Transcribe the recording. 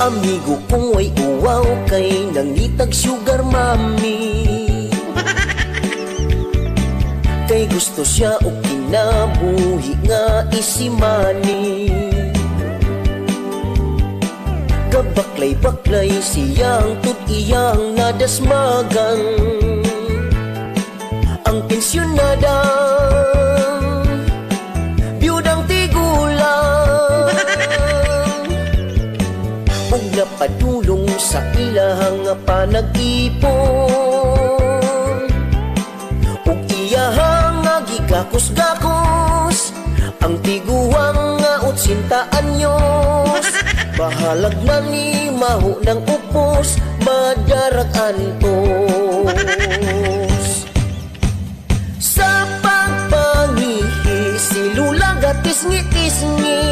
Amigo kong way uwaw kay nangitag sugar mami. Kay gusto siya o kinabuhi nga isimani. Kabaklay-baklay siyang tut-iyang nadasmagan. Ang pensyonada biyudang tigulang ug napadulong sa ilahang panag-ipon. Ug iyahang gigakos-gakos ang tiguang nga 80 anyos. Bahalag na ni maho ng upos, madarag antos. Sa pagpangihi si Lula gatis-ngi-tisngi.